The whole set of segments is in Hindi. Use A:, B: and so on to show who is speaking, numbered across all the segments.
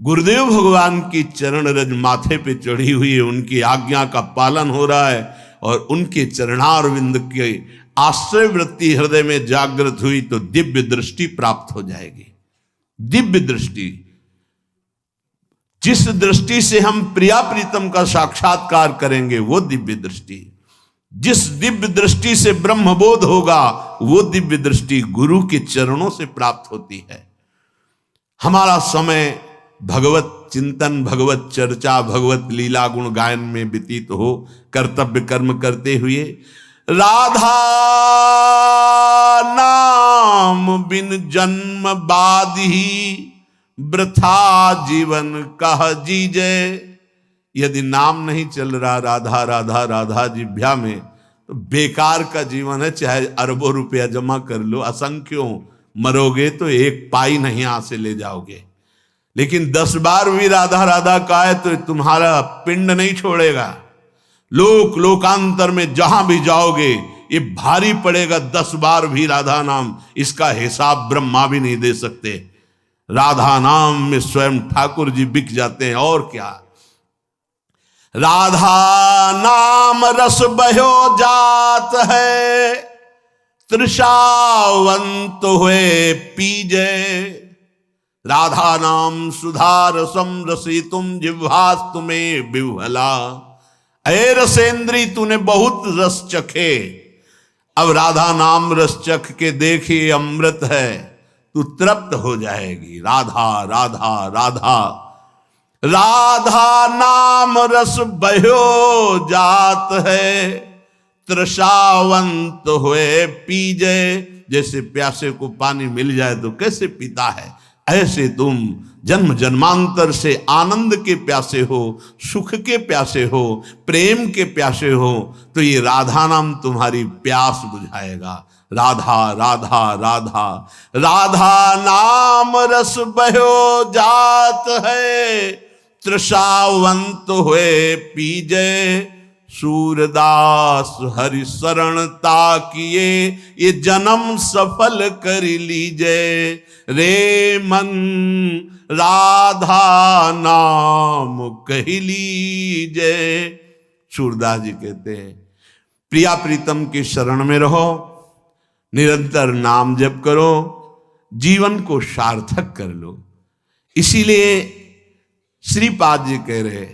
A: गुरुदेव भगवान की चरण रज माथे पे चढ़ी हुई है, उनकी आज्ञा का पालन हो रहा है और उनके चरणारविंद के आश्रय वृत्ति हृदय में जागृत हुई तो दिव्य दृष्टि प्राप्त हो जाएगी। दिव्य दृष्टि, जिस दृष्टि से हम प्रिया प्रीतम का साक्षात्कार करेंगे वो दिव्य दृष्टि, जिस दिव्य दृष्टि से ब्रह्मबोध होगा वो दिव्य दृष्टि गुरु के चरणों से प्राप्त होती है। हमारा समय भगवत चिंतन, भगवत चर्चा, भगवत लीला गुण गायन में व्यतीत हो, कर्तव्य कर्म करते हुए राधा नाम बिन जन्म बाधी वृथा जीवन कह जीजे। यदि नाम नहीं चल रहा राधा राधा राधा जिह्वा में तो बेकार का जीवन है। चाहे अरबों रुपया जमा कर लो, असंख्यों मरोगे तो एक पाई नहीं हाथ से ले जाओगे, लेकिन 10 बार भी राधा राधा का है तो तुम्हारा पिंड नहीं छोड़ेगा। लोकांतर में जहां भी जाओगे ये भारी पड़ेगा। 10 बार भी राधा नाम, इसका हिसाब ब्रह्मा भी नहीं दे सकते। राधा नाम में स्वयं ठाकुर जी बिक जाते हैं। और क्या, राधा नाम रस बहो जात है, तृषावंत हुए पीजे। राधा नाम सुधार समरसी तुम जिह्वास तुम्हें बिह्वला। अरे रसेंद्री, तूने बहुत रस चखे, अब राधा नाम रस चख के देखिए अमृत है, तू तृप्त हो जाएगी। राधा राधा राधा, राधा नाम रस बहो जात है, तृषावंत हुए पीजे। जैसे प्यासे को पानी मिल जाए तो कैसे पीता है, ऐसे तुम जन्म जन्मांतर से आनंद के प्यासे हो, सुख के प्यासे हो, प्रेम के प्यासे हो, तो ये राधा नाम तुम्हारी प्यास बुझाएगा। राधा राधा राधा, राधा नाम रस बहो जात है, तृषावंत हुए पीजे। सूरदास हरि शरणता किए, ये जन्म सफल कर लीजे। रे मन राधा नाम कह लीजे। सूरदास जी कहते हैं प्रिया प्रीतम की शरण में रहो, निरंतर नाम जप करो, जीवन को सार्थक कर लो। इसीलिए श्रीपाद जी कह रहे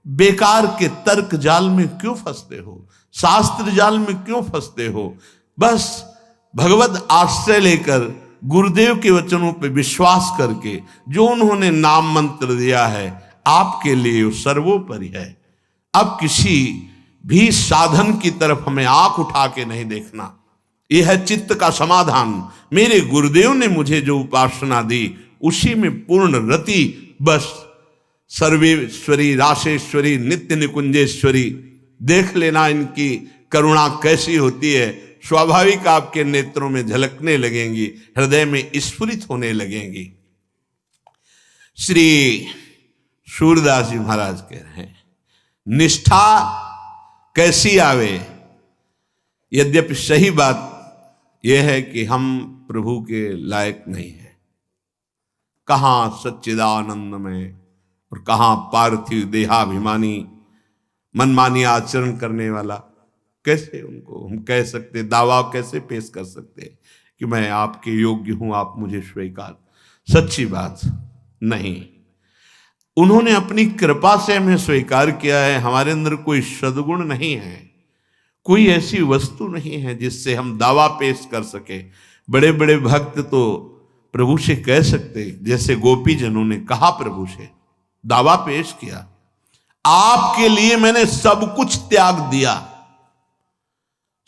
A: बेकार के तर्क जाल में क्यों फंसते हो, शास्त्र जाल में क्यों फंसते हो। बस भगवत आश्रय लेकर गुरुदेव के वचनों पर विश्वास करके जो उन्होंने नाम मंत्र दिया है आपके लिए सर्वोपरि है। अब किसी भी साधन की तरफ हमें आंख उठा के नहीं देखना। यह है चित्त का समाधान। मेरे गुरुदेव ने मुझे जो उपासना दी उसी में पूर्ण रति, बस सर्वेश्वरी राशेश्वरी नित्य निकुंजेश्वरी। देख लेना इनकी करुणा कैसी होती है, स्वाभाविक आपके नेत्रों में झलकने लगेंगी, हृदय में स्फुरित होने लगेंगी। श्री सूरदास जी महाराज कह रहे हैं निष्ठा कैसी आवे। यद्यपि सही बात यह है कि हम प्रभु के लायक नहीं हैं। कहाँ सच्चिदानंद में और कहाँ पार्थिव देहाभिमानी मनमानी आचरण करने वाला। कैसे उनको हम कह सकते, दावा कैसे पेश कर सकते कि मैं आपके योग्य हूं, आप मुझे स्वीकार। सच्ची बात नहीं। उन्होंने अपनी कृपा से हमें स्वीकार किया है। हमारे अंदर कोई सद्गुण नहीं है, कोई ऐसी वस्तु नहीं है जिससे हम दावा पेश कर सके। बड़े बड़े भक्त तो प्रभु से कह सकते, जैसे गोपी जनों ने कहा प्रभु से, दावा पेश किया, आपके लिए मैंने सब कुछ त्याग दिया,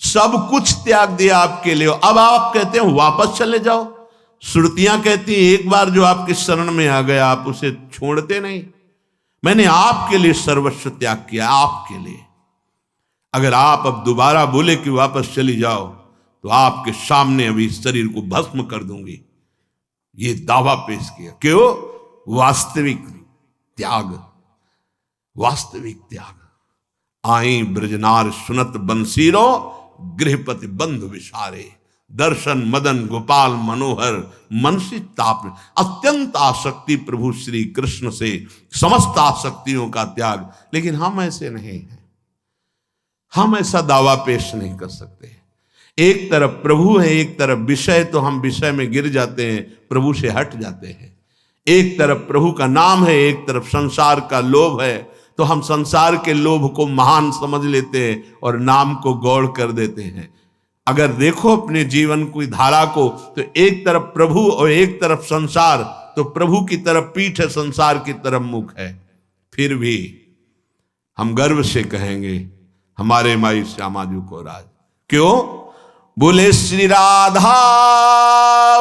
A: सब कुछ त्याग दिया आपके लिए। अब आप कहते हैं वापस चले जाओ। श्रुतियां कहती हैं एक बार जो आपकी शरण में आ गया आप उसे छोड़ते नहीं। मैंने आपके लिए सर्वस्व त्याग किया, आपके लिए। अगर आप अब दोबारा बोले कि वापस चली जाओ तो आपके सामने अभी शरीर को भस्म कर दूंगी। ये दावा पेश किया। क्यों? वास्तविक त्याग, वास्तविक त्याग। आई ब्रजनार सुनत बंसीरो, गृहपति बंधु विसारे। दर्शन मदन गोपाल मनोहर मनसी ताप, अत्यंत आसक्ति प्रभु श्री कृष्ण से, समस्त आसक्तियों का त्याग। लेकिन हम ऐसे नहीं हैं, हम ऐसा दावा पेश नहीं कर सकते। एक तरफ प्रभु है, एक तरफ विषय, तो हम विषय में गिर जाते हैं, प्रभु से हट जाते हैं। एक तरफ प्रभु का नाम है, एक तरफ संसार का लोभ है, तो हम संसार के लोभ को महान समझ लेते हैं और नाम को गौड़ कर देते हैं। अगर देखो अपने जीवन की धारा को, तो एक तरफ प्रभु और एक तरफ संसार, तो प्रभु की तरफ पीठ है, संसार की तरफ मुख है। फिर भी हम गर्व से कहेंगे हमारे माई श्यामा जी को राज। क्यों? बोले श्री राधा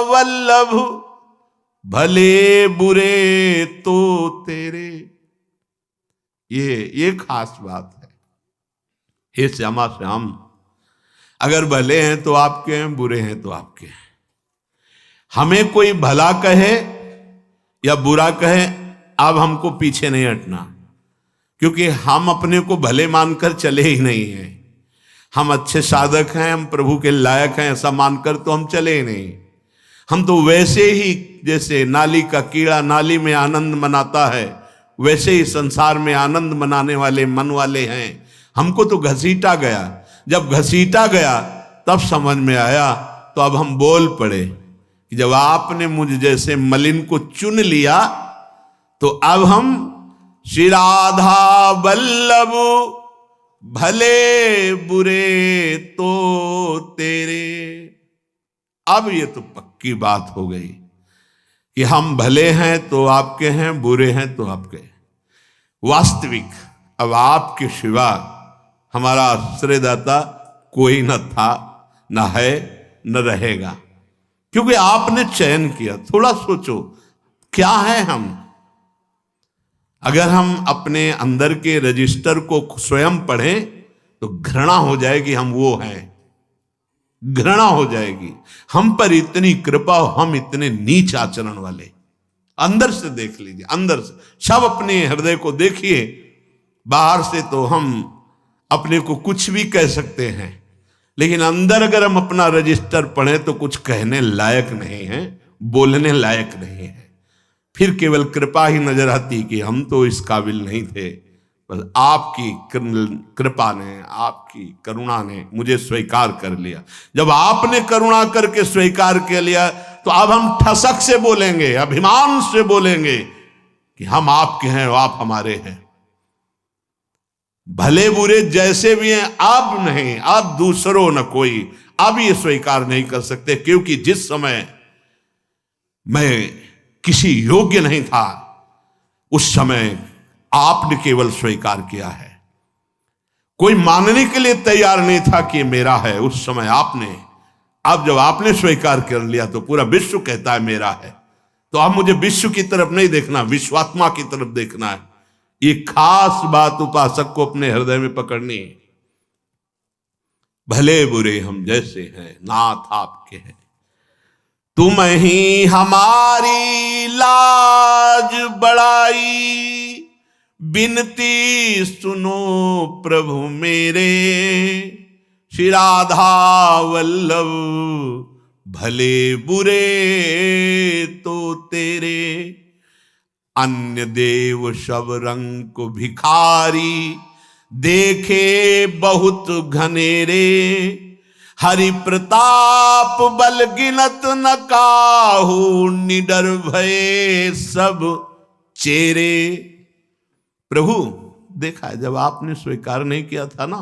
A: वल्लभ भले बुरे तो तेरे। ये खास बात है। हे श्यामा श्याम, अगर भले हैं तो आपके हैं, बुरे हैं तो आपके हैं। हमें कोई भला कहे या बुरा कहे, अब हमको पीछे नहीं हटना, क्योंकि हम अपने को भले मानकर चले ही नहीं हैं। हम अच्छे साधक हैं, हम प्रभु के लायक हैं, ऐसा मानकर तो हम चले ही नहीं। हम तो वैसे ही जैसे नाली का कीड़ा नाली में आनंद मनाता है, वैसे ही संसार में आनंद मनाने वाले मन वाले हैं। हमको तो घसीटा गया, जब घसीटा गया तब समझ में आया, तो अब हम बोल पड़े कि जब आपने मुझ जैसे मलिन को चुन लिया, तो अब हम श्री राधा वल्लभ भले बुरे तो तेरे। अब ये तो पक्की बात हो गई कि हम भले हैं तो आपके हैं, बुरे हैं तो आपके। वास्तविक अब आपके सिवा हमारा आश्रयदाता कोई न था, न है, न रहेगा, क्योंकि आपने चयन किया। थोड़ा सोचो क्या है हम। अगर हम अपने अंदर के रजिस्टर को स्वयं पढ़ें तो घृणा हो जाएगी, हम वो हैं, घृणा हो जाएगी। हम पर इतनी कृपा, हम इतने नीच आचरण वाले। अंदर से देख लीजिए, अंदर से सब अपने हृदय को देखिए। बाहर से तो हम अपने को कुछ भी कह सकते हैं, लेकिन अंदर अगर हम अपना रजिस्टर पढ़ें तो कुछ कहने लायक नहीं है, बोलने लायक नहीं है। फिर केवल कृपा ही नजर आती कि हम तो इस काबिल नहीं थे, बस आपकी कृपा ने, आपकी करुणा ने मुझे स्वीकार कर लिया। जब आपने करुणा करके स्वीकार कर लिया, तो अब हम ठसक से बोलेंगे, अभिमान से बोलेंगे कि हम आपके हैं, आप हमारे हैं। भले बुरे जैसे भी हैं, अब नहीं, अब दूसरों न कोई, अब ये स्वीकार नहीं कर सकते, क्योंकि जिस समय मैं किसी योग्य नहीं था, उस समय आपने केवल स्वीकार किया है। कोई मानने के लिए तैयार नहीं था कि मेरा है, उस समय आपने। अब जब आपने स्वीकार कर लिया तो पूरा विश्व कहता है मेरा है। तो अब मुझे विश्व की तरफ नहीं देखना, विश्वात्मा की तरफ देखना है। ये खास बात उपासक को अपने हृदय में पकड़नी है। भले बुरे हम जैसे हैं, नाथ आपके हैं। तुम ही हमारी लाज बड़ाई, बिनती सुनो प्रभु मेरे। श्री राधा वल्लभ भले बुरे तो तेरे। अन्य देव सब रंग को भिखारी, देखे बहुत घनेरे। हरि प्रताप बल गिनत न काहू, निडर भये सब चेरे। प्रभु देखा है, जब आपने स्वीकार नहीं किया था ना,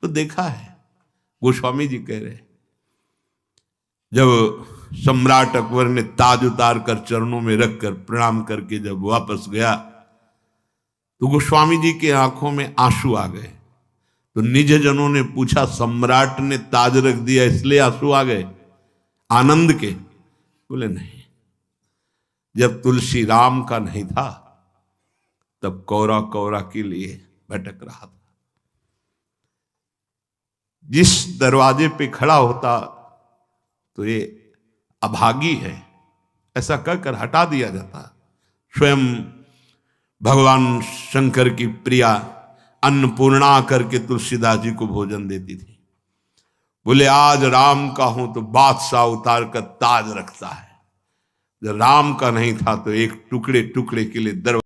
A: तो देखा है। गोस्वामी जी कह रहे, जब सम्राट अकबर ने ताज उतार कर चरणों में रखकर प्रणाम करके जब वापस गया, तो गोस्वामी जी के आंखों में आंसू आ गए। तो निज जनों ने पूछा, सम्राट ने ताज रख दिया इसलिए आंसू आ गए आनंद के? बोले नहीं, जब तुलसी राम का नहीं था तब कौरा कौरा के लिए भटक रहा था। जिस दरवाजे पे खड़ा होता तो ये अभागी है, ऐसा कहकर हटा दिया जाता। स्वयं भगवान शंकर की प्रिया अन्नपूर्णा करके तुलसीदास जी को भोजन देती थी। बोले आज राम का हूं तो बादशाह उतार कर ताज रखता है, जब राम का नहीं था तो एक टुकड़े टुकड़े के लिए दरवाजा